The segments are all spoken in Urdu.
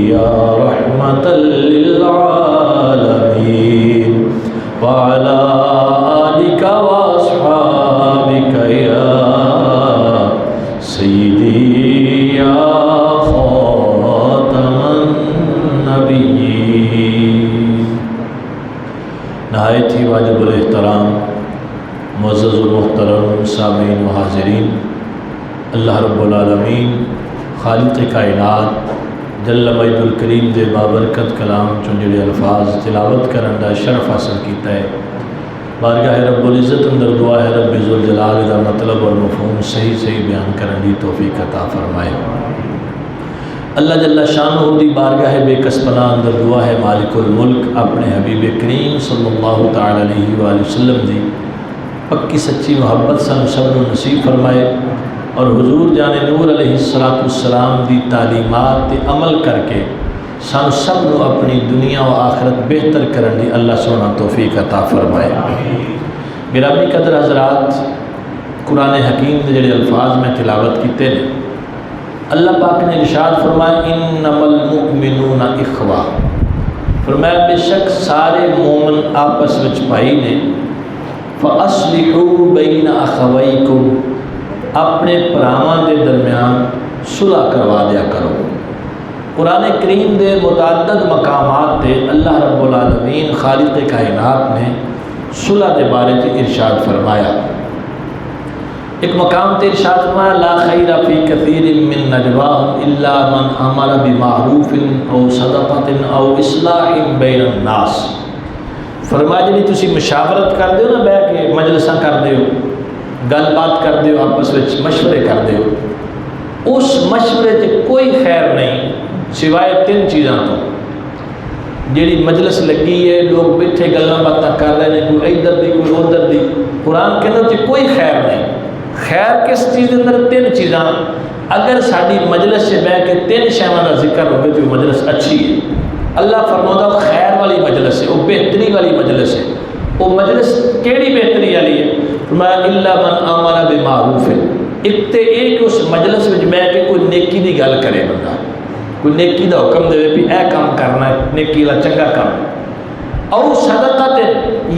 یا رحمۃ للعالمین وعلی آلک واصحابک یا سیدی یا خاتم النبیین۔ نہایت ہی واجب الاحترام معزز و محترم سامعین و حاضرین، اللہ رب العالمین خالق کائنات جل مجد الکریم دے بابرکت کلام چون جڑے الفاظ تلاوت کرن دا شرف حاصل کیتا ہے، بارگاہ رب العزت اندر دعا ہے رب ذوالجلال دا مطلب اور مفہوم صحیح بیان کرن دی توفیق عطا فرمائے۔ اللہ جل شانہ دی بارگاہ بے کس پناہ اندر دعا ہے مالک الملک اپنے حبیب کریم صلی اللہ تعالی علیہ وآلہ وسلم دی پکی سچی محبت سن سب کو نصیب فرمائے، اور حضور جان نور علیہ السلام دی تعلیمات تے عمل کر کے سن سب کو اپنی دنیا و آخرت بہتر کرن دی اللہ سونا توفیق عطا فرمائے۔ گرامی قدر حضرات، قرآن حکیم دے جڑے الفاظ میں تلاوت کیتے ہیں، اللہ پاک نے ارشاد فرمایا انما المؤمنون اخوہ، فرمایا بے شک سارے مومن آپس وچ بھائی نے، فَأَصْلِحُوا بَيْنَ أَخَوَيْكُمْ، اپنے پراواں دے درمیان صلح کروا دیا کرو۔ قرآن کریم دے متعدد مقامات تے اللہ رب العالمین خالق کائنات نے صلح دے بارے تے ارشاد فرمایا۔ ایک مقام تے ارشاد فرمایا لا خیر فی کثیر من نجواہم الا من امر بمعروف او صدقۃ او اصلاح بین الناس، فرمایا جی تسی مشاورت کر دیو نا، بیٹھ کے مجلساں کر دیو، گل بات کر دیو، آپس وچ مشورے کر دیو، اس مشورے تے کوئی خیر نہیں سوائے تین چیزاں تو۔ جیڑی مجلس لگی ہے، لوگ بیٹھے گلاں باتاں کر رہے ہیں، کوئی ادھر دی کوئی ادھر دی، قرآن کے اندر کوئی خیر نہیں۔ خیر کس چیز اندر؟ تین چیزاں۔ اگر ساری مجلس سے بیٹھ کے تین شیواں کا ذکر ہوگی تو مجلس اچھی ہے۔ اللہ فرماتا خیر والی مجلس ہے، وہ بہتری والی مجلس ہے۔ وہ مجلس کیڑی بہتری والی ہے؟ فرمایا الا من امر بمعروف، ایک تے ایک اس مجلس میں بیٹھ کے کوئی نیکی دی گل کرے، بندہ کوئی نیکی دا حکم دے بھی اے کام کرنا ہے، نیکی دا چنگا کام، اور صدقہ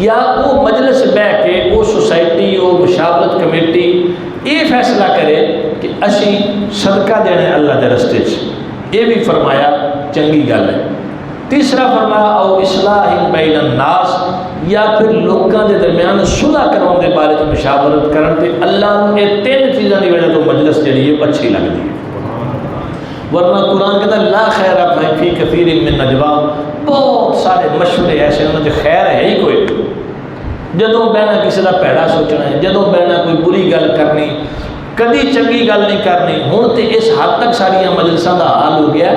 یا وہ مجلس بیٹھ کے وہ سوسائٹی وہ مشاورت کمیٹی یہ فیصلہ کرے کہ اسی صدقہ دینے اللہ دے رستے چ، یہ بھی فرمایا چنگی گل ہے۔ تیسرا فرمایا او اصلاح بین الناس، یا پھر لوگوں کے درمیان صلح کروانے دے بارے میں مشاورت کرن تے اللہ نے تین چیزاں دی وجہ تو مجلس جڑی ہے اچھی لگتی ہے۔ ورنہ قرآن کہتا ہے لا خیر فی کثیر من نجواہم، بہت سارے مشورے ایسے انہوں نے خیر ہے ہی کوئی، جدوں بہنا کسی کا پیڑا سوچنا ہے، جدوں بہنا کوئی بری گل کرنی، کدی چنگی گل نہیں کرنی۔ ہوں تو اس حد تک ساریا مجلسوں کا حال ہو گیا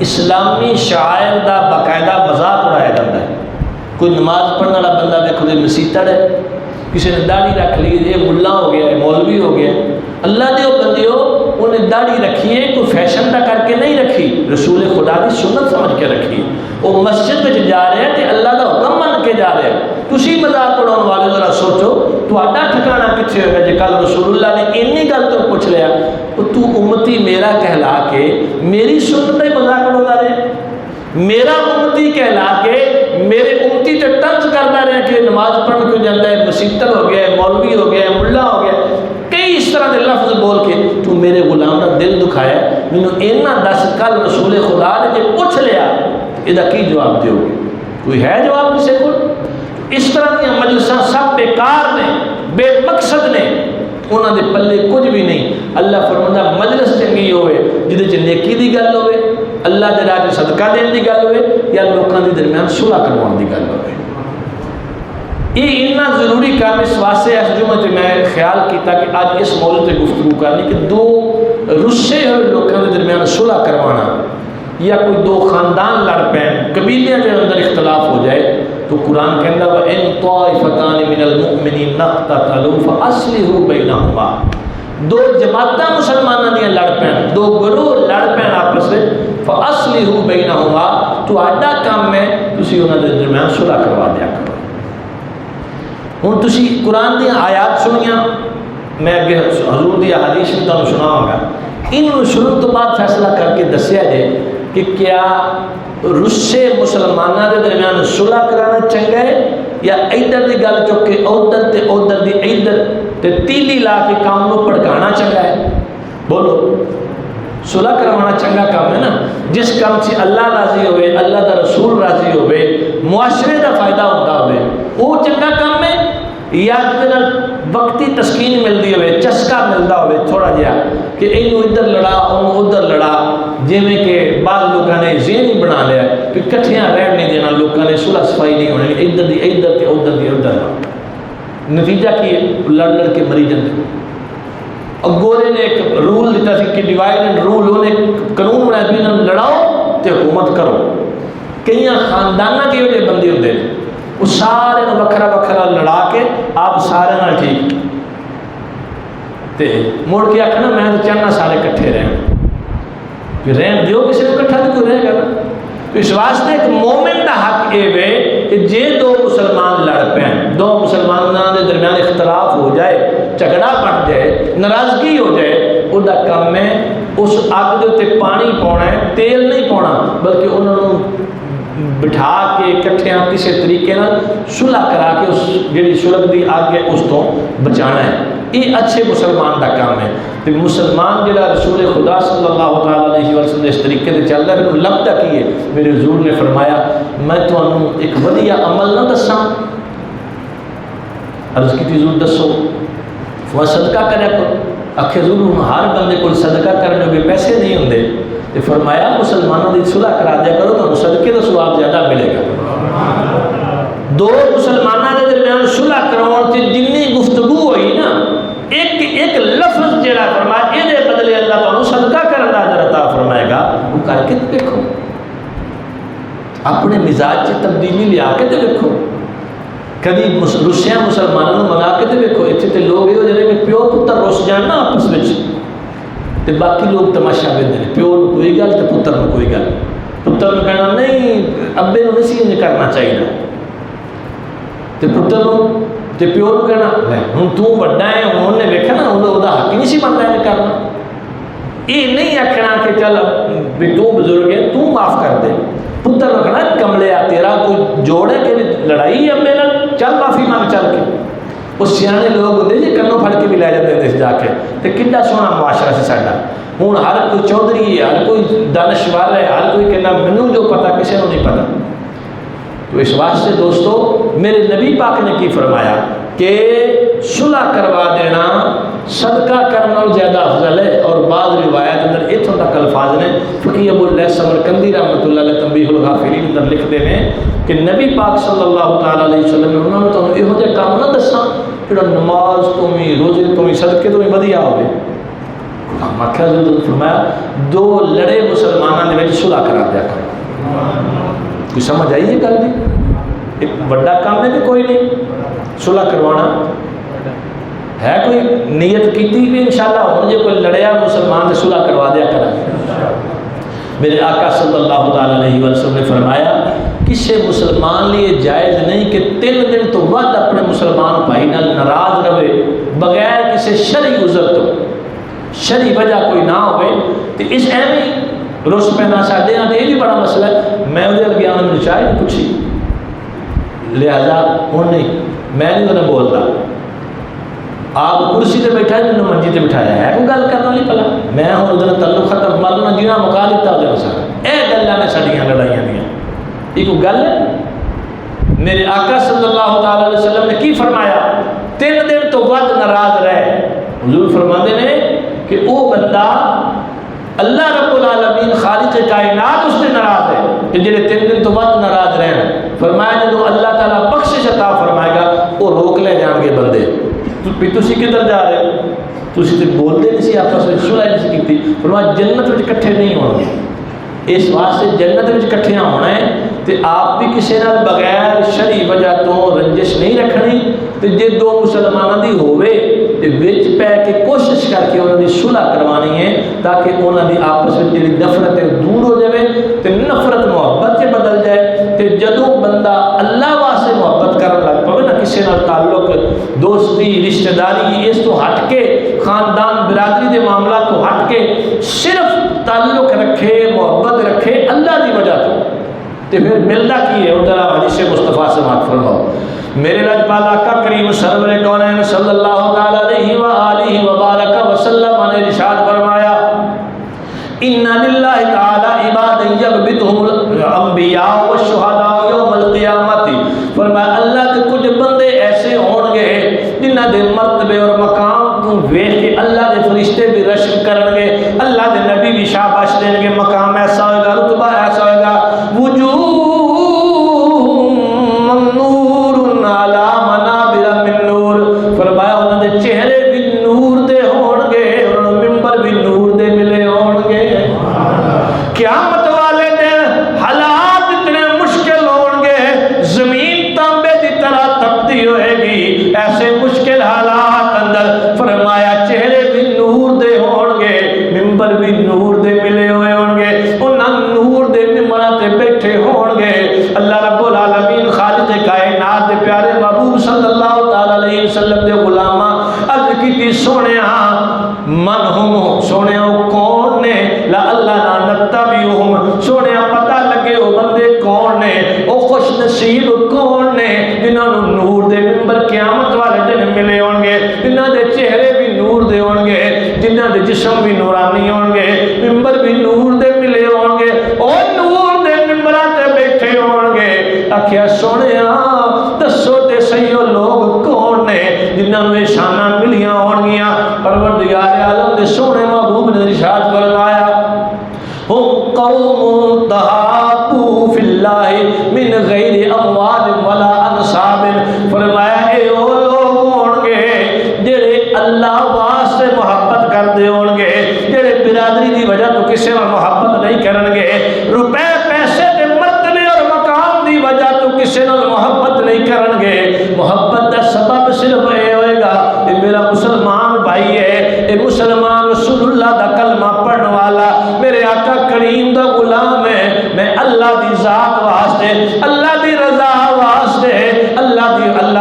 اسلامی شاعر کا باقاعدہ مذاق اڑایا جاتا ہے۔ کوئی نماز پڑھنے والا بندہ دیکھو تو مسیتڑ ہے، کسی نے داڑھی رکھ لی، یہ ملا ہو گیا، یہ مولوی ہو گیا۔ اللہ دے بندیو، انہیں داڑھی رکھی ہے کوئی فیشن کا کر کے نہیں رکھی، رسول خدا کی سنت سمجھ کے رکھی۔ وہ مسجد میں جا رہے ہیں تو اللہ کا حکم من کے جا رہے ہیں۔ تسی مذاق اڑاؤن والے ذرا سوچو تہاڈا ٹھکانا کتنے ہوگا جی کل رسول اللہ نے اینی گل تو پوچھ لیا تو امتی میرا کہلا کے میری سنت کا مذاق اڑا رہے، میرا امتی کہلا کے میرے امتی تے طنز کرتا رہے کہ نماز پڑھنے کیوں جاتا ہے، مسیتر ہو گیا ہے، مولوی ہو گیا ہے، ملا ہو گیا، کئی اس طرح کے لفظ بول کے تو میرے غلام کا دل دکھایا۔ مینوں اینا دس کل رسول خدا نے جے پوچھ لیا یہ کی جواب دیو گے؟ کوئی ہے جواب کسی کو؟ اس طرح کی مجلساں سب بیکار نے، بے مقصد نے، انہوں نے پلے کچھ بھی نہیں۔ اللہ فرماتا مجلس چنگی ہوئے جہدے چ نیکی دی گل ہوئے، اللہ دے راہ صدقہ دین دی گل ہوئے، یا لوکاں دے درمیان صلح کروان دی گل ہوئے۔ یہ اتنا ضروری کام اس واسطے اس جمعے تے میں خیال کیتا کہ آج اس موضوع تے گفتگو کرنی کہ دو رسے ہوئے لوکاں دے درمیان صلح کروانا، یا کوئی دو خاندان لڑ پین، قبیلیاں کے اندر اختلاف ہو جائے تو قرآن کہندا وا ان طائفتان من المؤمنین اقتتلوا فاصلحوا بینہما، دو جماعتاں مسلمانوں دیا لڑ پین، دو گروہ لڑ پین آپس میں، فاصلحوا بینہما، تو آڈا کام میں تسی انہاں دے درمیان صلح کروا دیا کرو۔ ہوں تسی قرآن دی آیات سنیاں، میں اگے حضور دی حدیث میں تمہیں سناواں گا، ان سنن تو بعد فیصلہ کر کے دسیا جائے کہ کیا رسے مسلمانوں کے درمیان صلح کرانا چنگا ہے یا ادھر دی گل چک کے ادھر تے ادھر دی ادھر تے تیلی لا کے کام کو بھڑکانا چنگا ہے؟ بولو، صلح کروانا چنگا کام ہے نا؟ جس کام سے اللہ راضی ہوئے، اللہ دا رسول راضی ہوئے، معاشرے دا فائدہ ہوتا ہوئے، وہ چنگا کام ہے؟ یا جدر وقتی تسکین ملتی ہوئے، چسکا ملتا ہوئے تھوڑا جہا کہ اینو ادھر لڑا انہوں ادھر لڑا، جی میں کہ بعض لوگوں نے ذہن ہی بنا لیا کہ کٹھیاں رہن نہیں دینا، لوگوں نے صلح صفائی نہیں ہونی، ادھر دی ادھر تے ادھر دی ادھر، نتیجہ کی لڑ لڑ کے مری جاتے۔ اور گورے نے ایک رول دیتا سی کہ ڈیوائڈ اینڈ رول، انہیں قانون بنایا بھی انہوں لڑاؤ تے حکومت کرو۔ کئی خاندانہ کے وجہ بندے ہوتے ہیں، وہ سارے وکھرا وکھرا لڑا کے آپ سارے نال ٹھیک تے مڑ کے آخنا میں تو چاہنا سارے کٹھے رہن، پھر رہن دیو کسی کو کٹھا تو کوئی رہے گا نا۔ تو اس واسطے ایک مومن کا حق یہ ہے کہ جے دو مسلمان لڑ پین، دو مسلمانوں کے درمیان اختلاف ہو جائے، جھگڑا بن جائے، ناراضگی ہو جائے، وہ کام ہے اس اگ کے اتنے پانی پاؤنا ہے، تیل نہیں پاؤنا، بلکہ انہوں بٹھا کے کٹھیاں کسی طریقے صلح کرا کے اس جڑی صلح دی اگ ہے اس تو بچانا ہے۔ یہ اچھے مسلمان کا کام ہے۔ تو مسلمان جڑا رسول خدا صلی اللہ علیہ وسلم اس طریقے سے چلتا ہے، پھر لگتا کی ہے؟ میرے حضور نے فرمایا میں تمہیں ایک ودیا عمل نہ دساں؟ عرض کی حضور دسو؟ وہ صدقہ کرے کرو۔ آخر حضور ہر بندے کو صدقہ کرنے کے پیسے نہیں ہوندے، تو فرمایا مسلمانوں کی صلح کرا دیا کرو تو صدقے کا ثواب زیادہ ملے گا۔ دو مسلمانوں کے درمیان صلح کرواؤ سے جنی گفتگو ہوئی نا، ایک ایک لفظ جڑا فرمایا یہ بدلے اللہ تعالیٰ صدقہ کرنے کا اجر عطا فرمائے گا، وہ کر کے دیکھو، اپنے مزاج سے تبدیلی لیا کے دیکھو، کبھی رسیاں مسلمانوں منگا کے دیکھو۔ اتنے تو لوگ یہ جڑے میں پیو پتر رس جان نا آپس میں، تو باقی لوگ تماشا دیتے ہیں، پیو کو کوئی گل تو پتر کو کوئی گل، پتر کو کہنا نہیں ابے کو نہیں سی کرنا چاہیے، تو پتر تو پیو کو کہنا ہوں تو وڈا ہے، انہوں نے دیکھا نا وہ حق ہی نہیں سی بنتا ہے کرنا۔ یہ نہیں آخنا کہ چل بھی تو بزرگ ہے تو معاف کر دے، پتر رکھنا کملیا تیرا کوئی جوڑ ہے کہ لڑائی ابے نال، چل معافی مانگ چل کے۔ وہ سیانے لوگ ہوتے جی کنوں پھڑ کے بھی لے جاتے ہیں جا کے، تو کتنا سونا معاشرہ سے ساڈا۔ ہوں ہر کوئی چودھری ہے، ہر کوئی دانشور ہے، ہر کوئی کہنا مینوں جو پتا کسی کو نہیں پتا۔ تو اس واسطے دوستو میرے نبی پاک نے کی فرمایا کہ صلح کروا دینا صدقہ کرنا زیادہ افضل ہے۔ اور بعض روایت اندر اتوں تک الفاظ نے، فقی ابو اللہ سمرقندی رحمۃ اللہ علیہ تنبیہ الغافلین اندر لکھتے ہیں کہ نبی پاک صلی اللہ تعالیٰ علیہ وسلم نے انہوں نے تو یہو جہ کام نہ دساں جڑا نماز تو بھی روزے تو بھی صدقے تو بھی ودیا ہوئے۔ مکھیا فرمایا دو لڑے مسلمانوں کے صلح کرا دیا کرو۔ کوئی سمجھ آئی یہ گل بھی؟ ایک بڑا کام ہے کہ کوئی نہیں صلح کروانا ہے، کوئی نیت کیتی بھی انشاءاللہ ہوں جے کوئی لڑیا مسلمان سے صلح کروا دیا کرا۔ میرے آقا صلی اللہ تعالیٰ علیہ وسلم نے فرمایا کسی مسلمان لیے جائز نہیں کہ 3 دن تو بعد اپنے مسلمان بھائی نال ناراض رہے بغیر کسی شرعی عذر تو، شرعی وجہ کوئی نہ ہوئے۔ تو اس ایویں روس پینا ساڈے ہاں یہ بھی بڑا مسئلہ ہے، میں وہ گیا انہوں نے چاہے نہیں پوچھی، لہذا ہوں نہیں میں نہیں انہیں بولتا، آپ کرسی سے بیٹھا ہے میں منجی سے بٹھایا ہے، کوئی گل کرنا نہیں پلا، میں ہوں ادھر تعلق ختم مرنا جینا مکا دیتا ادھر سارا۔ یہ گلیں نے ساڈیاں لڑائیاں دیا، یہ کوئی گل ہے؟ میرے آقا صلی اللہ تعالیٰ علیہ وسلم نے کی فرمایا 3 دن تو بعد ناراض رہے۔ حضور فرماتے ہیں کہ وہ بندہ اللہ رب العالمین خالق کائنات اس سے ناراض ہے کہ جڑے 3 دن تو بعد ناراض رہن۔ فرمایا جب اللہ تعالیٰ بخشش عطا فرمائے گا وہ روک لے جان گے بندے، تسی کدھر جا رہے ہو، تسی تو بولتے نہیں سی آپس میں صلح نہیں سی کی۔ فرمایا جنت میں کٹھے نہیں ہونے، اس واسطے جنت میں کٹھیاں ہونا ہے تو آپ بھی کسی نال بغیر شرعی وجہ تو رنجش نہیں رکھنی۔ تو جے 2 مسلمانوں دی ہوئے تو وچ پہ کے کوشش کر کے انہوں نے صلح کروانی ہے تاکہ انہوں نے آپس میں جڑی نفرت دور ہو جائے تو نفرت محبت سے بدل جائے۔ تو جدوں بندہ اللہ واسطے محبت کرنے لگ پے نا، کسی نال تعلق دوستی رشتہ داری اس تو ہٹ کے، خاندان برادری دے معاملات تو ہٹ کے صرف تعلق رکھے، محبت رکھے تو پھر ملتا کی ہے؟ ادھر حدیث مصطفیٰ سے بات فرماؤ. میرے لجپال آقا کریم سرور کونین صلی اللہ تعالی علیہ وآلہ وبارک وسلم نے ارشاد فرمایا ان للہ تعالی عباد یغبطہم الانبیاء والشہداء یوم القیامت. فرمایا اللہ کے کچھ بندے ایسے ہون گے جنہ دے مرتبے اور مقام کو ویکھ کے اللہ دے فرشتے بھی رشک کرن گے, اللہ دے نبی بھی شاباش دیں گے. مقام ایسا ہوگا, رتبہ ایسا ہوگا. وجوہ منور علی منابر من نور. فرمایا انہوں نے چہرے بھی نور دے ہون گے, انہوں نے ممبر بھی نور دے ملے ہون گے. قیامت والے دن حالات اتنے مشکل ہون گے, زمین تانبے دی طرح تپتی ہوئے گی. ایسے مشکل حالات اندر فرمایا چہرے بھی نور دے ہون گے, ممبر بھی نور دے ملے ہوئے ہون گے. انہاں نور دے ممبراں تے بیٹھے ہون گے. اللہ رب العالمین خالق کائنات دے پیارے محبوب صلی اللہ تعالی علیہ وسلم دے غلاماں عرض کیتی سونیا من ہم, سونیا کون نے؟ لا اللہ نا نتبعہم, سونیا پتہ لگے وہ بندے کون نے, وہ خوش نصیب کون نے جنہاں نو نور دے ممبر قیامت والے دن ملے ہون گے, جنہاں دے چہرے بھی نور دے ہون گے, جنہاں دے جسم بھی نورانی ہون گے, ممبر بھی نور دے ملے ہون گے, اور نور دے ممبراں تے بیٹھے ہون گے. آکھیا سونیا دسو تے صحیح لوگ کون نے جنہاں نو یہ شاناں ملیاں ہون گیاں. پروردگار عالم دے سونے محبوب نے ارشاد فرمایا ہم قوم تحابوا فی اللہ من غیر اموال ولا انصاب. فرمایا اے وہ لوگ ہون گے جڑے اللہ واسطے محبت کردے ہون گے, جڑے برادری دی وجہ تو کسی نال محبت نہیں کرن گے, روپے پیسے دے مرتبے اور مقام دی وجہ تو کسی نال محبت نہیں کرن گے. محبت دا سبب صرف اے ہوئے گا کہ میرا مسلمان بھائی ہے, اے مسلمان رسول اللہ دا کلمہ پڑھن والا, میرے آقا کریم دا غلام ہے, میں اللہ دی ذات واسطے, اللہ دی رضا واسطے, اللہ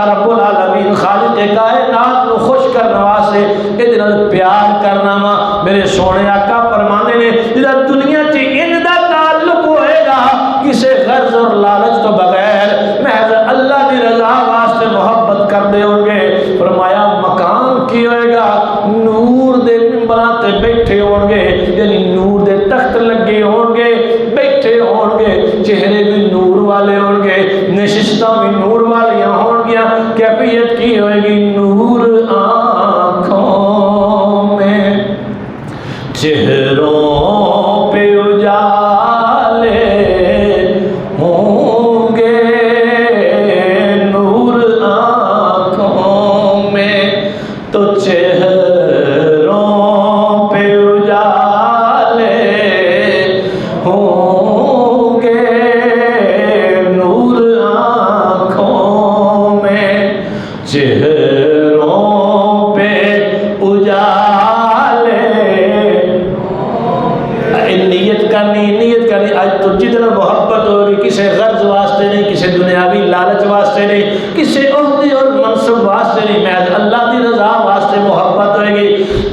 رب العالمین خالق کائنات نو خوش کرنے واسطے اے نال پیار کرنا وا. میرے سونے آقا فرماندے نے جدا دنیا چ ان دا تعلق ہوئے گا کسے غرض اور لالچ تو بغیر محض اللہ دی رضا واسطے محبت کردے ہوں گے. فرمایا مقام کی ہوئے گا, نور دے ممبراں تے بیٹھے ہون گے, یعنی نور دے تخت لگے ہون گے, بیٹھے ہون گے, چہرے بھی نور والے ہون گے, نشستاں بھی نور والیاں ہون گیا. کیفیت کی ہوئے گی؟ نور آنکھوں میں, چہروں پہ اجالے ہوں گے, نور آنکھوں میں تو چہروں پہ اجالے ہوں گے, نور آنکھوں میں چہروں پہ اجالے. نیت کرنی آج تو جتنا محبت ہوگی کسی غرض واسطے نہیں, کسی دنیاوی لالچ واسطے نہیں, کسی عہدے اور منصب واسطے نہیں, محض اللہ دی رضا واسطے محبت ہوئے گی.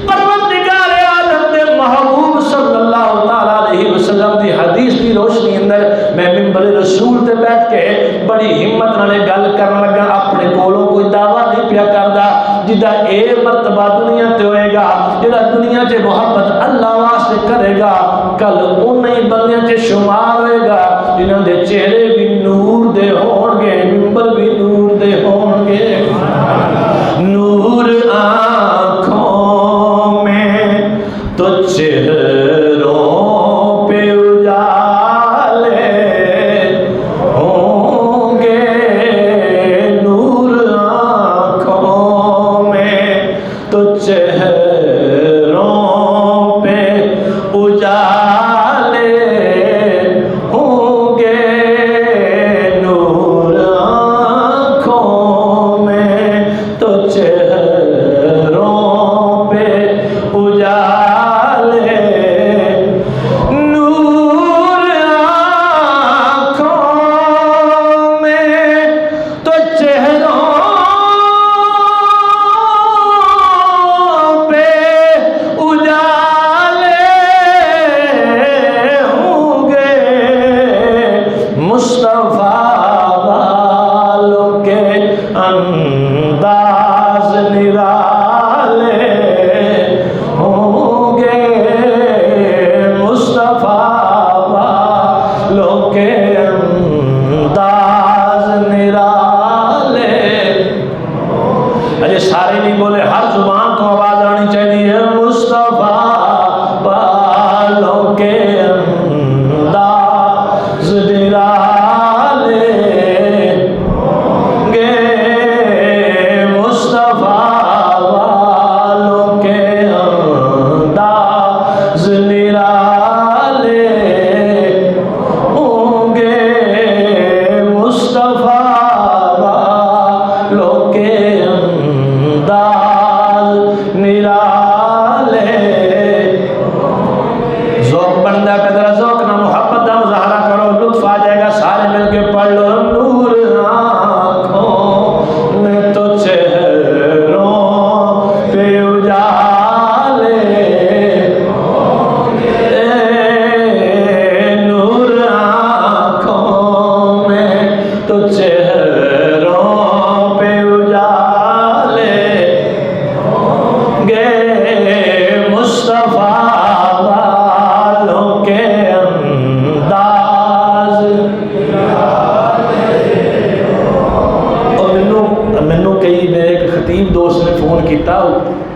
پروردگار عالم دے محبوب صلی اللہ تعالی علیہ وسلم دی حدیث دی روشنی اندر میں منبر رسول تے بیٹھ کے بڑی ہمت نال گل کرن لگا. اپنے کولوں کوئی دعویٰ نہیں پیا کردا, جدا اے مرتبہ دنیا تے ہوئے گا, جدا دنیا تے محبت اللہ واسطے کرے گا, کل انہیں بندیاں تے شمار ہوئے گا جنہاں دے چہرے بھی نور دے ہون گے, ممبر بھی نور دے ہون گے. نور آنکھوں میں تو چہروں پہ اجالے ہوں گے, نور آنکھوں میں تو چہروں پہ اجالے ہوں گے.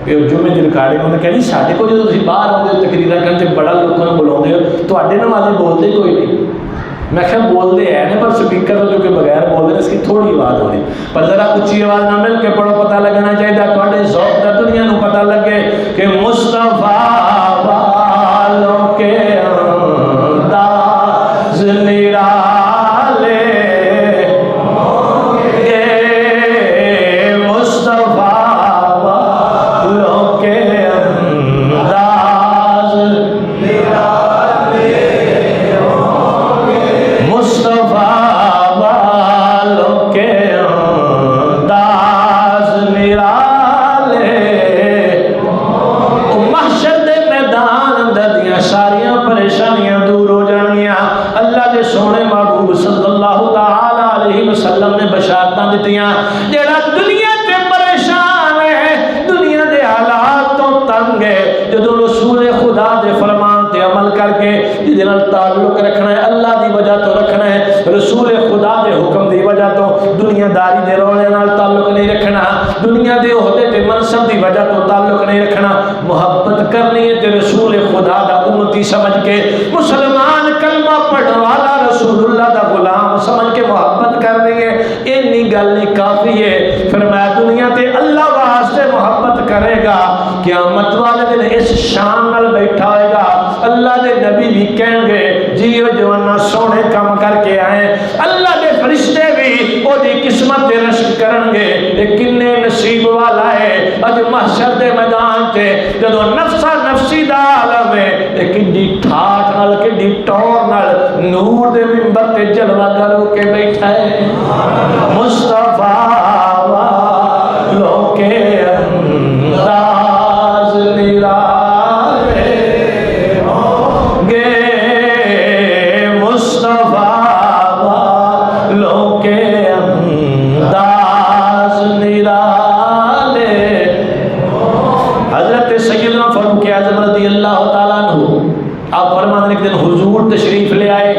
یہ جمعے کی ریکارڈنگ انہیں کہنی ساڈے کو جو تسی باہر آتے ہو تقریریں کرن تے بڑا لوگوں کو بلاؤندے ہو تواڈے نمازی بولتے کوئی نہیں. میں کہا بولتے ہیں نا پر سپیکر جو کہ بغیر بول رہے اس کی تھوڑی آواز ہو رہی پر ذرا اچھی آواز نہ مل کے پڑھو پتہ لگنا چاہیے تھوڑے ذوق دا دنیا نو پتہ لگے کہ مصطفیٰ والوں کے انداز نرالے جڑا دنیا تے پریشان ہے دنیا دے حالات تو تنگ ہے جدو رسول خدا دے فرمان تے عمل کر کے جنہاں تعلق رکھنا ہے اللہ دی وجہ تو رکھنا ہے رسول خدا دے حکم دی وجہ تو دنیا داری دے رولے نال تعلق نہیں رکھنا دنیا دے عہدے تے منصب دی وجہ تو تعلق نہیں رکھنا محبت کرنی ہے تے رسول خدا دا امتی سمجھ کے مسلمان کلمہ پڑھنے والا رسول اللہ دا غلام سمجھ کے محبت کرنی ہے اتنی گل نہیں کافی ہے فرمایا دنیا تے اللہ واسطے محبت کرے گا قیامت والے دن اس شان نال بیٹھا ہوئے گا اللہ دے نبی بھی کہیں گے جیو جوانا سونے کام کر کے آئے اللہ دے فرشتے بھی وہ دی قسمت دے رشک کرن گے یہ کنے نصیب والا ہے اج محشر دے میدان تے جدو نفسا نفسی دا عالم ہے یہ کڈی ٹھاٹ نال کڈی ٹور نال نور دے منبر تے جلوہ کرو کے بیٹھا ہے مصطفیٰ والوں کے انداز نرالے ہوں گے مصطفیٰ والوں کے انداز نرالے. حضرت سیدنا فاروق اعظم رضی اللہ تعالیٰ عنہ آپ فرمان ایک دن حضور تشریف لے آئے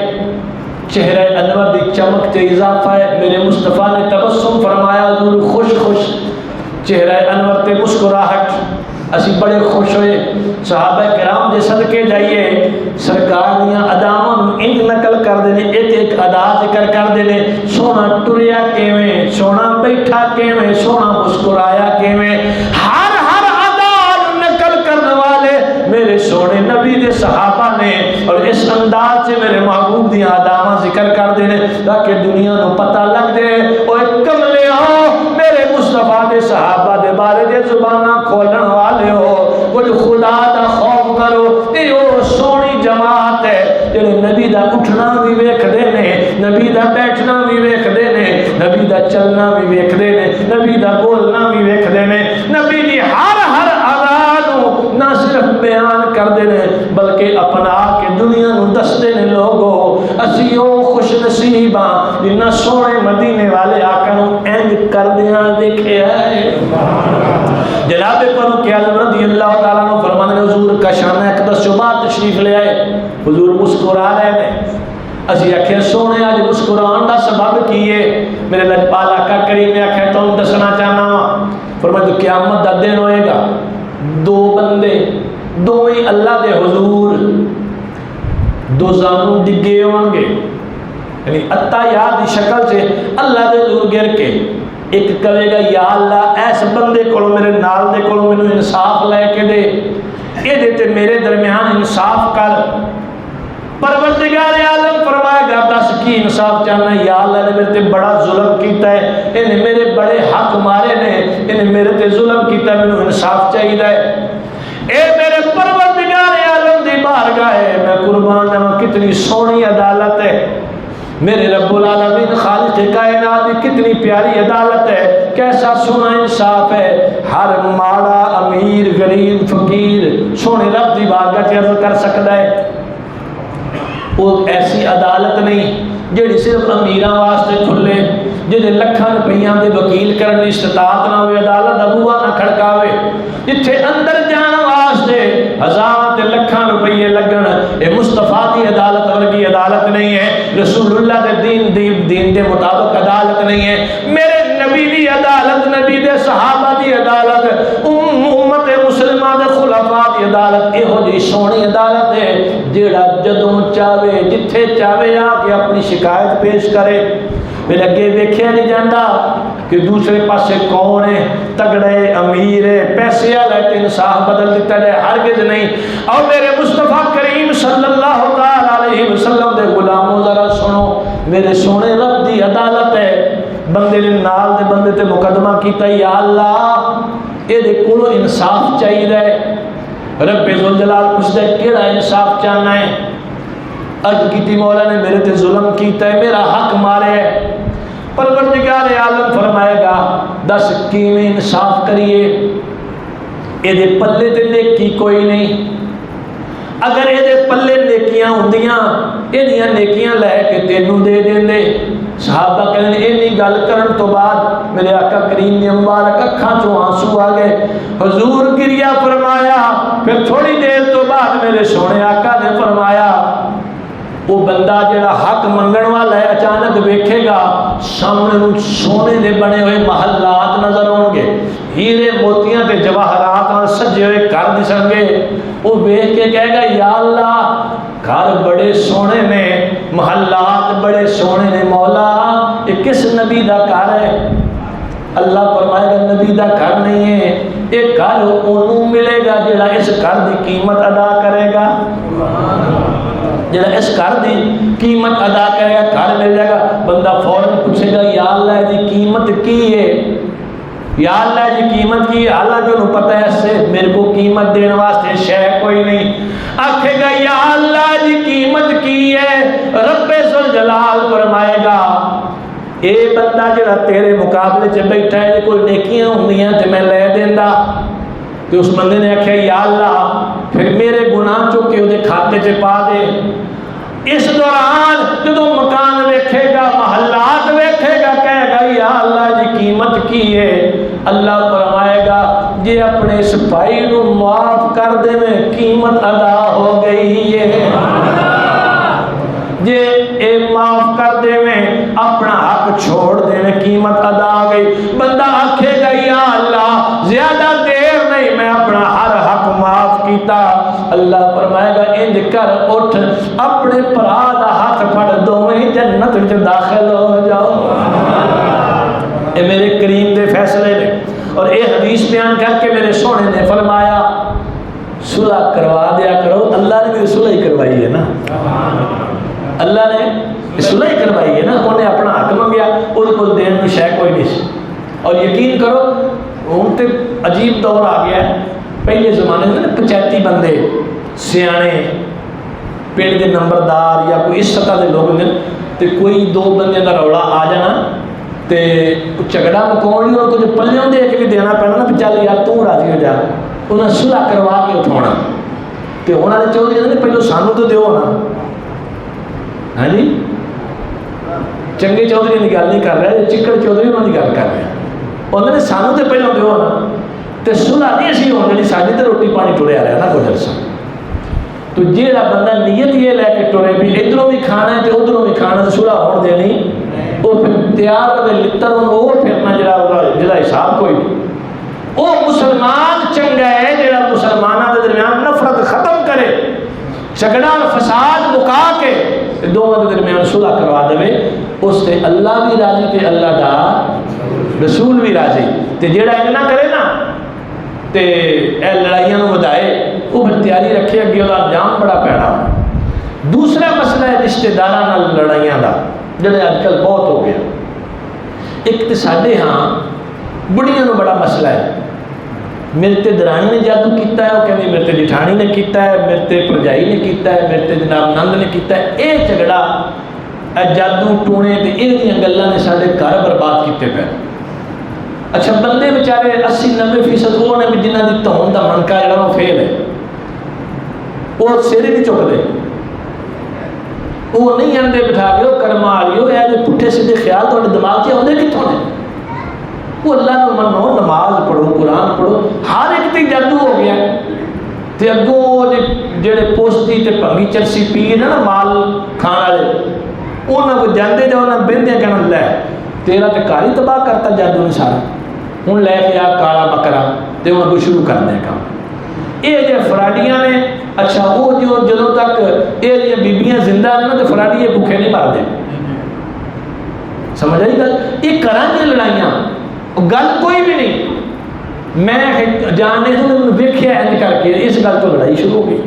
چہرہ انور دی چمک تے اضافہ ہے میرے مصطفیٰ نے تبسم فرمایا حضور خوش خوش چہرہ انور تے مسکراہٹ اسی بڑے خوش ہوئے صحابہ کرام دے صدقے جائیے سرکار دیاں اداماں انج نقل کر دینے ایک ایک ادا ذکر کر دینے سونا ٹریا کیویں سونا بیٹھا کیویں سونا مسکرایا کیویں ہر میرے سونے نبی دے صحابہ نے اور اس انداز سے میرے محبوب دی آدامہ ذکر کر دینے تاکہ دنیا نو پتہ لگ دے اوہ کملے ہو میرے مصطفیٰ دے صحابہ دے بارے دے زبانہ کھولن والے ہو کچھ خدا دا خوف کرو یہ وہ سونی جماعت ہے جنہیں نبی دا اٹھنا بھی ویکھ دینے نبی دا بیٹھنا بھی ویکھ دینے نبی دا چلنا بھی ویکھ دینے نبی دا بولنا بھی ویکھ دینے نبی دی ہر نہ صرف بیان کر دینے بلکہ اپنا کے دنیا نو دس دینے لوگوں اسی او خوش نصیباں جنہ سونے مدینے والے آقا نو اینج کر دیاں دیکھے آئے. جناب فاروق اعظم رضی اللہ تعالیٰ عنہ فرمانے حضور کا شان اقدس شبہ تشریف لے آئے حضور مسکرا رہے ہیں اسی آکھیں سونے آج مسکران دا سبب کیے میرے لجپال آقا کریم نے آکھیں تو ہم دسنا چاہنا فرمایا تو قیامت دا دن ہوئے گا دو بندے دوئیں اللہ دے حضور دو زانوں ڈگے ہوں گے یعنی اتحیات دی شکل سے اللہ دے حضور گر کے ایک کہے گا یا اللہ ایس بندے کو میرے نال دے کو میں انصاف لے کے دے اے دیتے میرے درمیان انصاف کر پروردگار عالم فرمائے گا دس کی انصاف چاہنا یا اللہ نے میرے تے بڑا ظلم کیتا ہے انہیں میرے بڑے حق مارے نے انہیں میرے تے ظلم کیتا ہے میں انصاف چاہیے ہے اے میرے پروردگار عالم دی بارگاہ ہے میں قربان جاواں کتنی سونی عدالت ہے میرے رب العالمین خالق کائنات کی کتنی پیاری عدالت ہے کیسا سونا انصاف ہے ہر ماڑا امیر غریب فقیر سونے رب دی بارگاہ چ عرض کر سکتا ہے وہ ایسی عدالت نہیں جیڑی صرف امیراں واسطے کھلے جہاں لکھاں روپیاں دے وکیل کرنے کی استطاعت نہ ہوئے عدالت دا بوہا نہ کھڑکاوے جتھے اندر جان واسطے ہزاراں تے لکھاں روپیے لگن یہ مصطفیٰ دی عدالت ورگی عدالت نہیں ہے رسول اللہ دے دین دے مطابق عدالت نہیں ہے میرے نبی دی عدالت نبی دے صحابہ دی عدالت امت عدالت یہو جی سونی عدالت ہے جیڑا جدوں چاہے جتھے چاہے آ کے اپنی شکایت پیش کرے. پھر اگے ویکھیا نہیں جاتا کہ دوسرے پاسے کون ہے، تگڑے امیر ہے پیسے والا ہے، انصاف بدل دیتا ہے، ہرگز نہیں. اور میرے مصطفیٰ کریم صلی اللہ تعالی علیہ وسلم دے غلاموں ذرا سنو، میرے سونے رب دی عدالت ہے. بندے نے نال دے بندے تے مقدمہ کیتا، یا اللہ اے دے کولو انصاف چاہیے. رب ذوالجلال پوچھتا ہے کیڑا انصاف چاہنا ہے؟ عرض کیتی مولا نے میرے تے ظلم کیتا ہے، میرا حق مارے ہے. پروردگار عالم فرمائے گا دس کیویں انصاف کریے؟ اے دے پلے تے نیکی کوئی نہیں. اگر اے دے پلے نیکیاں ہوندیاں یہ نیکیاں لے کے تینوں دے دیں. صحابہ کہنے اینی گل کرن تو بعد میرے آقا کریم نے مبارک اکھاں چوں آنسو آ گئے، حضور گریا فرمایا. پھر تھوڑی دیر تو بعد میرے سونے آقا نے فرمایا وہ بندہ جڑا حق منگن والا ہے اچانک ویکھے گا سامنے سونے دے بنے ہوئے محلات نظر آؤ گے، ہیرے موتیاں تے جواہرات سجے ہوئے گھر دسن گے. وہ ویکھ کے کہے گا یا اللہ گھر بڑے سونے نے، محلات بڑے سونے نے، مولا یہ کس نبی دا گھر ہے؟ اللہ فرمائے گا نبی دا گھر نہیں ہے، یہ گھر انہوں ملے گا جڑا اس گھر دی قیمت ادا کرے گا. جڑا اس گھر دی قیمت ادا کرے گا گھر مل جائے گا. بندہ فوراً پوچھے گا یا اللہ دی قیمت کی ہے، یا اللہ جی قیمت کی ہے؟ حالانکہ انہوں پتہ ہے اس سے میرے کو قیمت دینے واسطے شے کوئی نہیں. آکھے گا یا اللہ جی قیمت کی ہے؟ رب ذوالجلال فرمائے گا اے بندہ جڑا تیرے مقابلے چ بیٹھا ہے کوئی نیکیاں ہوندیاں تے میں لے دیندا. تو اس بندے نے آکھیا یا اللہ پھر میرے گناہ چک کے وہ کھاتے چ پا دے. اس دوران جدو مکان ویکھے گا محلات ویکھے گا کہے گا یا اللہ جی قیمت کی ہے؟ اللہ فرمائے گا جی اپنے اس بھائی نو معاف کر دے میں قیمت ادا ہو گئی ہے. جی اے معاف کر دے میں اپنا حق چھوڑ دے میں قیمت ادا ہو گئی. بندہ آکھے گا یا اللہ زیادہ دیر نہیں میں اپنا ہر حق معاف کیتا. اللہ فرمائے گا انج کر اٹھ اپنے پرا دا ہاتھ پھڑ دوویں جنت وچ داخل ہو جاؤ. اے میرے کریم دے فیصلے نے. اور اے حدیث بیان کر کے میرے سونے نے فرمایا صلح کروا دیا کرو. اللہ نے بھی صلح ہی کروائی ہے نا، اللہ نے صلح ہی کروائی ہے نا. انہیں اپنا حق منگیا وہ دین میں شے کوئی نہیں. اور یقین کرو ہوں تو عجیب دور آ گیا ہے. پہلے زمانے میں پنچایتی بندے سیانے پنڈ کے نمبردار یا کوئی اس سطح کے لوگ ہیں تو کوئی دو بندے کا رولا آ جانا تو جھگڑا مکاؤ نہیں اور کچھ پلیوں دے کے بھی دینا پینا نا. چل یار تو راضی ہو جا، انہیں صلح کروا کے اٹھاؤنا. تو انہوں نے چودھری نے پہلو سانو تو دیو نا. ہاں جی چنگے چودھری کی گل نہیں کر رہے، چکڑ چودھری انہوں کی گل کر رہے ہیں. انہوں نے سانو تو پہلو دیو نا تو صلح نہیں اسی ہونے جی ساری تو روٹی پانی ٹریا رہا نا کچھ عرصہ. تو جیڑا بندہ نیت یہ لے کے ٹرے بھی ادھروں بھی کھانا ہے تو ادھروں بھی کھانا تو صلح ہون دینی وہ پھر تیار ہوئے لطر وہ پھرنا جڑا حساب کوئی نہیں. وہ مسلمان چنگا ہے جڑا مسلمانوں کے درمیان نفرت ختم کرے، جھگڑا فساد مکا کے دونوں کے درمیان صلح کروا دے. اس سے اللہ بھی راضی تے اللہ دا رسول بھی راضی. تے جیڑا اتنا کرے نا تے اے لڑائیاں نو ودائے وہ پھر تیاری رکھے اگے وہ انجام بڑا پیڑا. دوسرا مسئلہ ہے رشتے داراں نال لڑائیاں دا جڑے اج کل بہت ہو گیا. ایک تے ساڈے ہاں بڑیاں نو بڑا مسئلہ ہے. میرے تے درانی نے جادو کیتا ہے، وہ کہندی میرے تے جٹھانی نے کیتا ہے، میرے تے پرجائی نے کیتا ہے، میرے تے جناب نند نے کیتا ہے. اے جھگڑا اے جادو ٹونے تے انہاں گلاں نے ساڈے گھر برباد کیتے پے. اچھا بندے بیچارے 80-90% وہ نے جنہاں دی تہون دا منکا جڑا وہ فیل ہے، وہ سر نہیں چکدے، وہ نہیں آندے بٹھا کے وہ کرما والیو اے جو پٹھے سیدھے خیال تہاڈے دماغ 'چ آندے کتھوں نے؟ وہ اللہ کو منو، نماز پڑھو، قرآن پڑھو. ہر ایک تے جادو ہو گیا. تے اگوں جڑے پوستی تے بھنگی چرسی پی نا مال کھان والے انہاں کو جاندے جاؤ نہ بہندے کہنا لے تیرا تے گھر ہی تباہ کرتا جادو نے سارا. ہوں لے کے آ کالا بکرا تے انہاں کو شروع کرنے کا. یہ جو فراڈیاں نے، اچھا وہ جو جدوں تک یہ بیبیاں زندہ ہیں نا تو فراڈی یہ بھوکے نہیں مرتے. سمجھ آئی گل؟ یہ گھراں دی لڑائیاں گل کوئی بھی نہیں. میں جاننے تو ویکھیا انج کر کے اس گل تو لڑائی شروع ہو گئی.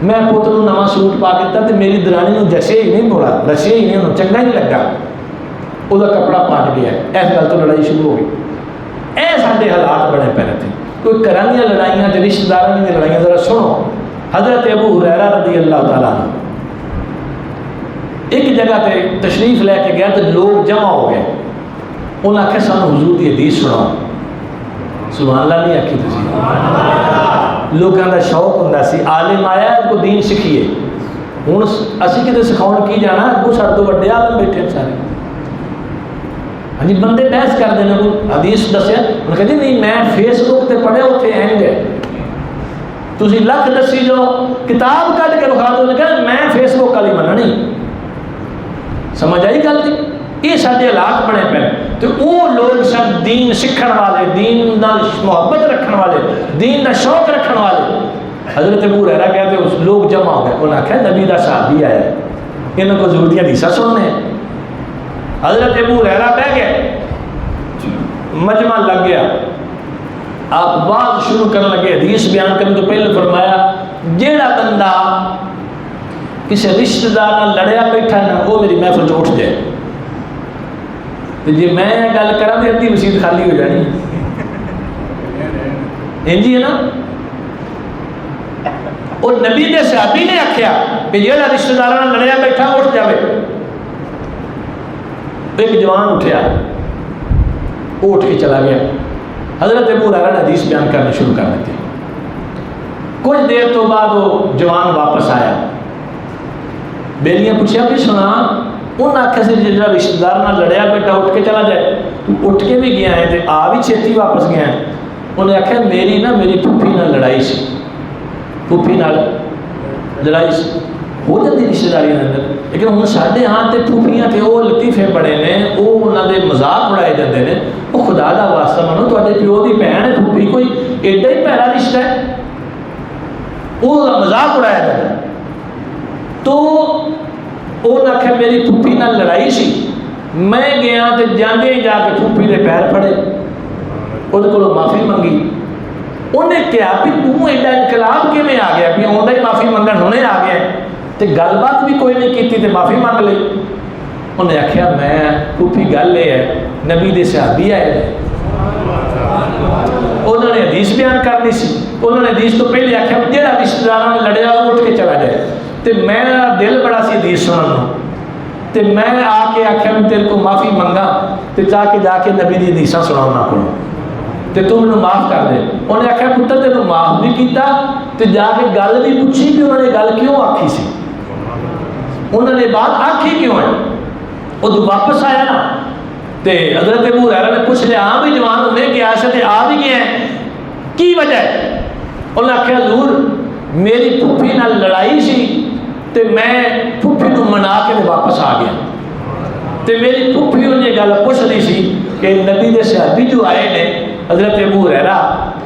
میں پوت نو نواں سوٹ پا کے دیتا تو میری درانی نو جسے ہی نہیں بولا، رسے ہی نہیں، انہوں چنگا ہی نہیں لگا، وہ کپڑا پاٹ گیا. اس گل تو لڑائی شروع ہو گئی. اے سارے حالات بنے پے تھے. کوئی گھراں دی لڑائیاں تے رشتہ داراں دی لڑائیاں ذرا سنو. حضرت ابو ہریرہ رضی اللہ تعالیٰ عنہ ایک جگہ تے تشریف لے کے گیا تو لوگ جمع ہو گئے. انہوں نے آخیا سانو حضور دی حدیث سناؤ. سبحان اللہ نہیں آخی تھی. لوگوں کا شوق ہوں سی عالم آیا کو دین سکھیے. ہوں اسی کتنے سکھاؤ کی جانا، اگوں سارے تو وڈے عالم بیٹھے سارے. ہاں جی بندے بحث کرتے ہیں. حدیث دسیا انہوں نے کہا جی نہیں میں فیس بک تے پڑھیا اتنے اینج ہے، تھی لکھ دسی جو کتاب کٹ کے رکھا دو. کہا میں فیس بک والی مننی. سمجھ آئی گل جی؟ یہ سارے حالات بنے پے. تو وہ لوگ سب دین سیکھن والے، دین دا محبت رکھنے والے، دین دا شوق رکھنے والے. حضرت ابو ہریرہ کہتے اس لوگ جمع ہو گئے. انہوں نے آخیا نبی دا صحابی آیا ہے، انہوں کو ضرور دیا حدیث سننے. حضرت ابو ہریرہ بہ گئے، مجمع لگ گیا. آپ بات شروع کرنے لگے. حدیث بیان کرنے تو پہلے فرمایا جیڑا بندہ کسی رشتہ دار نال لڑیا بیٹھا ہے نا وہ میری محفل چ اٹھ جائے. تو جی میں گل کرا تو ادھی مسجد خالی ہو جانی. انجی ہے نا. اور نبی دے صحابی نے آخیا کہ جیڑا رشتہ دار نال لڑیا بیٹھا اٹھ جاوے. ایک جوان اٹھیا، وہ اٹھ کے چلا گیا. حضرت ابو ہریرہ نے حدیث بیان کرنا شروع کر دیتی. کچھ دیر تو بعد وہ جوان واپس آیا. بیلیاں پوچھا بھی سنا. انہوں نے آخیا سی جا رشتہ دار نہ لڑیا بیٹا اٹھ کے چلا جائے. تو اٹھ کے بھی گیا ہے تو آ بھی چھتی واپس گیا ہے. انہیں آخیا میری پھوپھی نال لڑائی سی، پھوپھی نال لڑائی سی ہو جاتی رشتہ داری اندر. لیکن ہوں سارے ہاں تو پھوپھیاں تے وہ لطیفے بڑے نے، وہ انہوں کے مذاق اڑائے جاتے ہیں. وہ خدا دا واسطہ منو تے پیو کی بھن ہے پھوپھی کوئی ایڈا ہی پیڑا رشتہ ہے، وہ مذاق اڑایا جاتا ہے. تو انہوں نے آخیا میری پھوپھی نال لڑائی سی. میں گیا تو جانے جا کے پھوپھی کے پیر پھڑے، وہ معافی منگی. انہیں کہا بھی تم ایڈا انقلاب کیویں آ گیا بھی آدھا ہی معافی منگن ہونے آ گیا تو گل بات بھی کوئی نہیں کی تو معافی منگ لی. انہیں آخیا میں پھوپھی گل یہ ہے نبی دے صحابی آئے، انہوں نے حدیث بیان کرنی سی. انہوں نے حدیث تو پہلے آخیا جہاں رشتہ دار لڑیا اٹھ کے چلا جائے. تو میرا دل بڑا سی حدیث سننے تو میں آ کے آخیا بھی تیرے کو معافی منگا تو جا کے نبی دی حدیث سنا کو تو تم نے معاف کر دے. انہیں آخیا پتر تینوں معاف بھی کیتا تو جا کے گل بھی پوچھی کہ انہوں نے گل کیوں آخی سی، انہوں نے بات آخی کیوں ہے. وہ واپس آیا نا تو حضرت ابو ہریرہ نے پوچھ لیا ہاں بھی جوان ہونے گیا سے تو آ بھی گیا ہے کی وجہ ہے. انہوں نے آخیا حضور میری پھوپھی نال لڑائی سی تو میں پھوپھی نو منا کے واپس آ گیا. تو میری پھوپھی انہیں گل پوچھ لی سی کہ نبی دے صحابی جو آئے نے حضرت ابو ہریرہ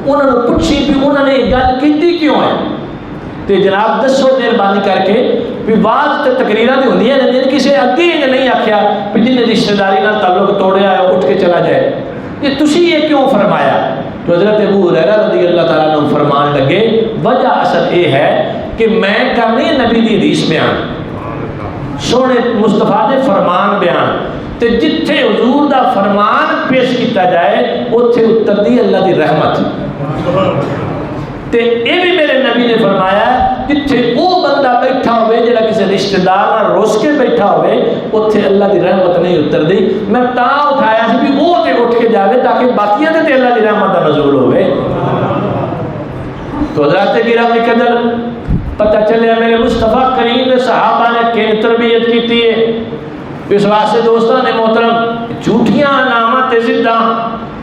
انہوں نے پوچھی بھی انہوں نے گل کیتی کیوں ہے. تو جناب دسو مہربانی کر کے بھی بعض تقریراں تے ہوندیاں نے کسی اگے نہیں آخیا بھی جن رشتہ داری نال تعلق توڑیا ہے اٹھ کے چلا جائے. یہ تسی یہ کیوں فرمایا؟ تو حضرت ابو ہریرہ رضی اللہ تعالیٰ عنہ فرمان لگے وجہ اصل یہ ہے کہ میں کرنی نبی دی حدیث بیان، سونے مصطفیٰ دے فرمان بیان. تے جتھے حضور دا فرمان پیش کیتا جائے اتھے اتر دی اللہ دی رحمت. تے یہ بھی میرے نبی نے فرمایا جتھے وہ بندہ بیٹھا ہوئے جڑا کسی رشتہ دار نال روس کے بیٹھا ہوئے اتھے اللہ دی رحمت نہیں اتر دی. میں تاں اٹھایا سی بھی وہ تے اٹھ کے جاوے تاکہ باقیاں تے اللہ دی رحمت دا نزول ہوئے. تو حضرات گرامی قدر پتہ چلے میرے مصطفیٰ کریم دے صحابہ نے کہ تربیت کیتی ہے. اس واسطے دوستان نے محترم جھوٹیاں علامات زدہ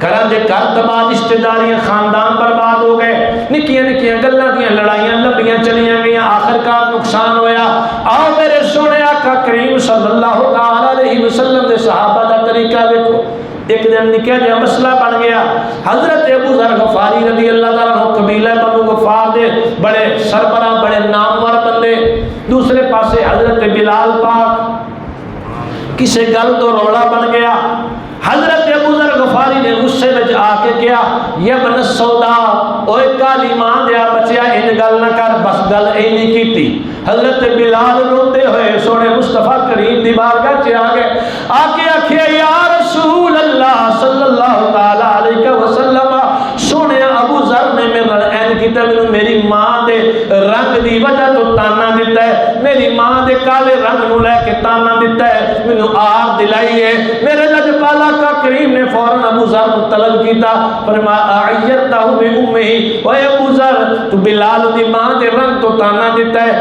گھراں دے گھر تباہ، رشتہ داریاں خاندان برباد ہو گئے، نکیاں نکیاں گلاں دیاں لڑائیاں لمبیاں چلیاں گئیاں، آخرکار نقصان ہویا. آؤ میرے سونے آقا کریم صلی اللہ علیہ وسلم دے صحابہ دا طریقہ دیکھو. ایک دن نکا جہا مسئلہ بن گیا. حضرت ابو ذر غفاری رضی اللہ تعالیٰ عنہ قبیلہ بنو غفار دے بڑے سربراہ بڑے نامور بندے. دوسرے پاسے حضرت بلال پاک کسے گل تو رولا بن گیا. حضرت ابو ذر غفاری نے غصے میں آ کے کیا یا ابن السودا اوے کالی ماں دیا بچیا ان گل نہ کر بس گل اینی کیتی. حضرت بلال روتے ہوئے سونے مصطفیٰ کریم دی بارگاہ چ آ گئے آ کے آکھے یا رسول اللہ صلی اللہ تعالی علیہ وسلم سونے ابو ذر نے میرے این کیتا مینوں میری ماں دے رنگ دی وجہ تو تانا دیتا ہے, میری ماں دے کالے رنگ نو لے کے تانا دیتا ہے, مینوں آر دلائی ہے. میرے لجپالا کا کریم نے فوراً ابو ذر کو طلب کیتا فرمایا اعیرتہ بامہ اوے ابو ذر تو بلال دی ماں دے رنگ تو تانا دیتا ہے.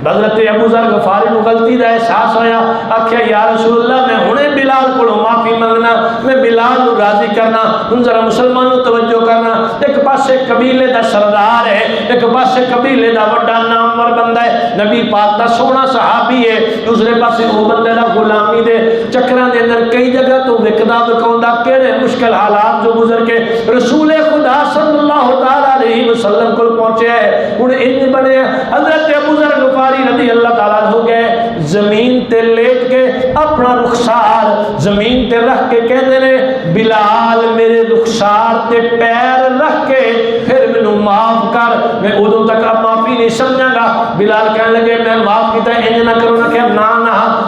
حضرت ابو ذر غفاری کو غلطی دا احساس ہویا آکھیا یا رسول اللہ میں ہنے بلال کو معافی منگنا, میں بلال کو راضی کرنا. ہن ذرا مسلمانوں توجہ کرنا, ایک پاسے قبیلے دا سردار ہے, ایک پاسے قبیلے دا بڑا نامور بندہ ہے, نبی پاک دا سونا صحابی ہے, دوسرے پاسے وہ بندے دا غلامی دے چکراں دے اندر کئی جگہ تو وکدا وکاوندا کیڑے مشکل حالات جو گزر کے رسول خدا صلی اللہ تعالی علیہ وسلم کو پہنچے ہے. ہن ان بنے حضرت ابو ذر غفاری رضی اللہ تعالیٰ ہو گئے زمین تے لیٹ کے اپنا رخسار زمین تے رکھ کے کہتے نے بلال میرے رخسار تے پیر رکھ کے پھر مینوں معاف کر, میں ادوں تک اب معافی نہیں سمجھا گا. بلال کہنے لگے میں معاف کیتا انج نہ کرو نہ کہ نا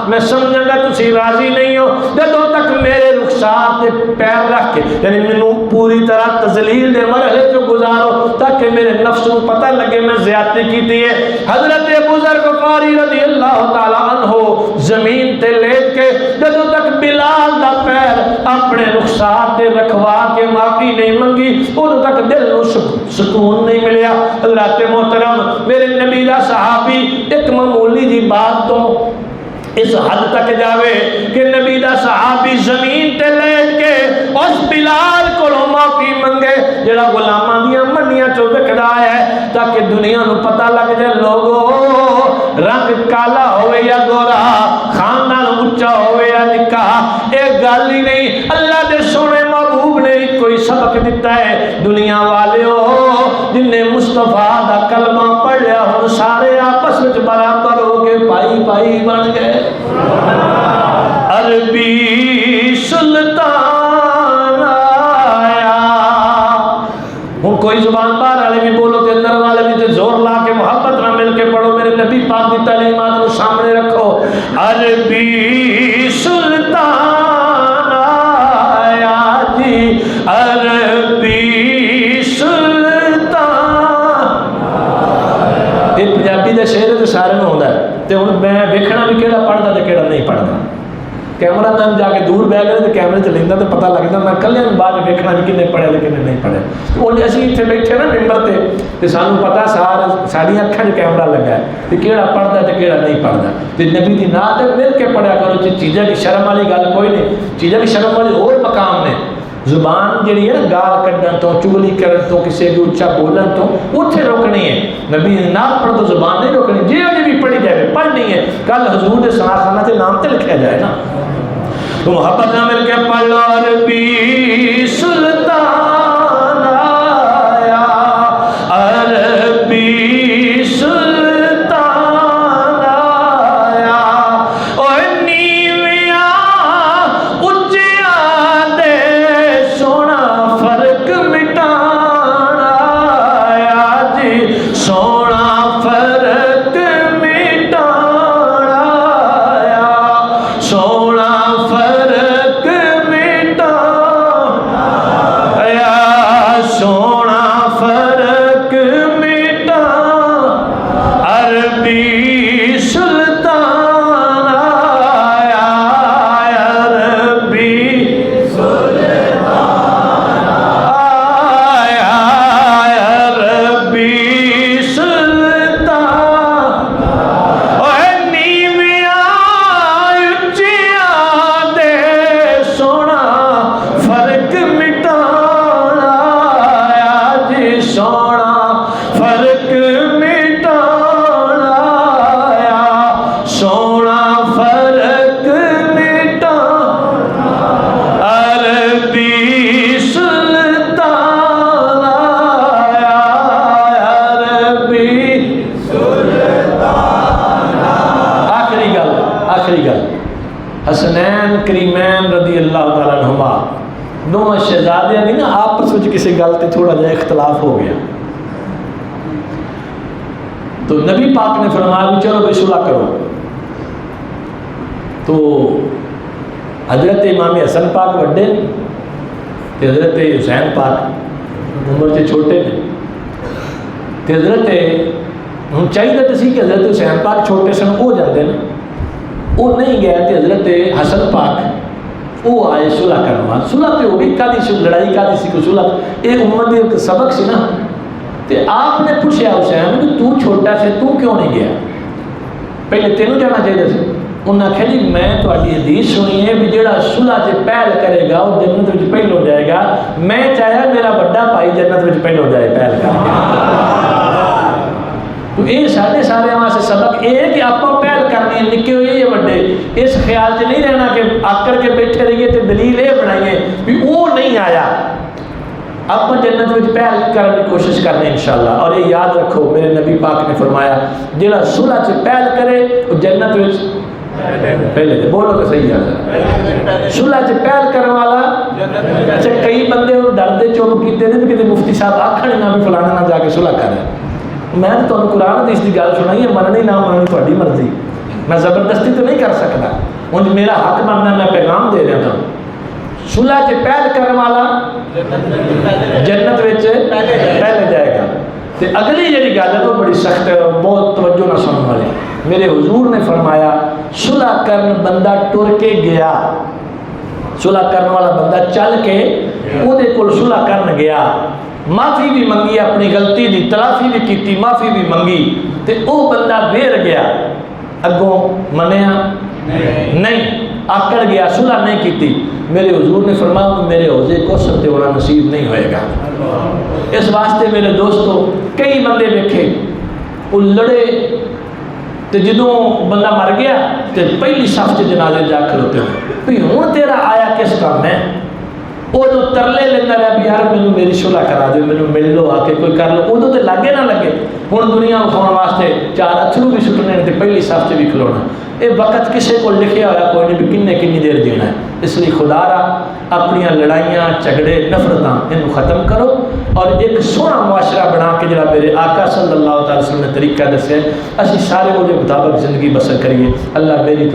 میں سمجھا گا تسی راضی نہیں ہو جدوں تک میرے رخسار تے پیر رکھ کے یعنی مینوں پوری طرح تذلیل دے مرحلے چ گزارو تاکہ میرے نفس کو پتہ لگے میں زیادتی کیتی ہے. حضرت ابو ذر غفاری رضی اللہ تعالی عنہ زمین تے لیٹ کے جدوں تک بلال دا پیر اپنے رخسار تے رکھوا کے معافی نہیں منگی ادوں تک دل نو سکون نہیں ملیا. حضرت محترم میرے نبی دا صحابی ایک معمولی جی بات تو اس حد تک جاوے کہ نبی دا صحابی زمین تے لیٹ کے اس بلال کو معافی منگے جڑا غلاماں دیاں منیاں چوں وکھدا ہے تاکہ دنیا نو پتہ لگ جائے لوگو رنگ کالا ہوئے یا گورا, خاندان اونچا ہوئے یا نکا, ایک گل ہی نہیں. اللہ دے سونے محبوب نے کوئی سبق دیتا ہے دنیا والے ہو جن نے مصطفیٰ دا کلمہ پڑھ لیا ہن سارے آپس وچ برابر ہو کے بھائی بھائی بن گئے. عربی سلطان آیا, ہن کوئی زبان باہر والے بھی بولو تے اندر والے بھی تے زور لا کے محبت نہ مل کے پڑھو, میرے نبی پاک دی تعلیمات کو سامنے رکھو. عربی سلطان آیا جی عربی سلطان. یہ پنجابی دا شعر ہے تو سارے میں ہوندا ہے تے ہن میں ویکھنا بھی کیڑا پڑھدا تے کیڑا نہیں پڑھدا. کیمرہ مین جا کے دور بہ گئے تو کیمرے چ لینا تو پتہ لگتا میں کلے بعد ویکھنا بھی کنے پڑھے تے کنے نہیں پڑھے. ہن اسی اتنے بیٹھے نا ممبر تے تے سانوں پتہ ساری اکھاں 'چ کیمرہ لگا ہے تے کیڑا پڑھدا تے کیڑا نہیں پڑھدا. تے نبی دی نات مل کے پڑھیا کرو. چیزاں کی شرم والی گل کوئی نہیں, چیزاں کی شرم والے اور مقام نے. زبان جڑی ہے نا گال کڈن تو چگلی کرن تو کسی بھی اچھا بولن تو اتنے روکنی ہے. نبی نات پڑھ تو زبان نہیں روکنی, جی بھی پڑھی جائے پڑھنی ہے. کل حضور دے ثناخانہ تے نام تے لکھا جائے نا, تو محبت نہ مل کے پڑھ لو. عربی سلطان آیا عربی سلطان آیا اوہ نیویاں اچیاں دے سونا فرق مٹانا آیا جی سونا فرق مٹانا آیا سونا فرق مٹانا آیا آخری گل، حسنین کریمین رضی اللہ تعالیٰ عنہما دونوں شہزادیاں نہیں نا آپس میں کسی گل تے تھوڑا جہا اختلاف ہو گیا، تو نبی پاک نے فرمایا بھی چلو بھائی صلح کرو. تو حضرت امام حسن پاک وڈے تے حضرت حسین پاک عمر سے چھوٹے نے، تے حضرت ہوں چاہیے تو سی کہ حضرت حسین پاک چھوٹے سن وہ جاتے ہیں، وہ نہیں گیا تے حضرت حسن پاک وہ آئے صلح کروا. صلح تو ہوگی کدی سی لڑائی کدی سی کو صلح، یہ امت ایک سبق سی نا. تے آپ نے پوچھا حسین کہ تو چھوٹا سے تو کیوں نہیں گیا، پہلے تینوں جانا چاہیے سی. انہوں نے آخیا جی میں تھوڑی حدیث سنی ہے بھی جہاں صلح سے پہل کرے گا وہ جنت میں پہل ہو جائے گا، میں چاہیا میرا بڑا بھائی جنت میں پہل ہو جائے پہل کر کے. تو یہ سارے واسطے سبق یہ ہے کہ آپ پہل کرنی ہے، نکے ہوئے یا بڑے، اس خیال سے نہیں رہنا کہ آ کر کے بیٹھے رہیے تو دلیل یہ بنائیے بھی وہ نہیں آیا. آپ جنت میں پہل کرنے کی کوشش کرنے انشاءاللہ. اور یہ یاد رکھو میرے نبی پاک نے فرمایا جہاں صلح سے پہل کرے وہ جنت میں پہلے دے. بولو تو صحیح ہے صلح سے پہل کرنے والا. اچھا کئی بندے ڈردے چوپ کیتے ہیں کہ مفتی صاحب آکھنے نہ بھی فلانا نہ جا کے صلح کرے. میں تو قرآن حدیث کی گل سنائی ہے، مننی نہ مننی تھوڑی مرضی، میں زبردستی تو نہیں کر سکتا. ہوں میرا حق بننا، میں پیغام دے رہا تھا. صلح سے پہل کرنے والا جنت پہلے جائے گا. تے اگلی جڑی گل ہے وہ بڑی سخت ہے، بہت توجہ نہ سننے والے. میرے حضور نے فرمایا صلح کرن بندہ ٹر کے گیا، صلح کرنے والا بندہ چل کے وہ کول صلح کرن گیا، معافی بھی منگی، اپنی غلطی دی تلافی بھی کیتی، معافی بھی منگی، تے او بندہ بیر گیا، اگوں منیا نہیں، آکڑ گیا، صلح نہیں کیتی. میرے حضور نے فرمایا کہ میرے حوضے کوثر تے ہونا نصیب نہیں ہوئے گا. اس واسطے میرے دوستو کئی بندے دیکھے وہ لڑے تے جدوں بندہ مر گیا تے پہلی صف سے جنازے جا کھلوتے ہو بھی ہوں تیرا آیا کس کام ہے. وہ جو ترلے لینا رہا بھی یار مینوں میری صلح کرا دو، مینوں مل لو، آ کے کوئی کر لو، ادو تے لگے نہ لگے. ہوں دنیا کھاؤ واسطے چار اتھرو بھی سٹنے تے پہلی صف سے بھی کھلونا. یہ وقت کسی کو لکھیا ہوا کوئی نہیں بھی کنی دیر جینا ہے. اس لیے خدا را اپنی لڑائیاں جھگڑے نفرتاں انہوں ختم کرو اور ایک سونا معاشرہ بنا کے جڑا میرے آقا صلی اللہ علیہ وسلم نے طریقہ دسے اسی سارے وہ مطابق زندگی بسر کریے. اللہ میری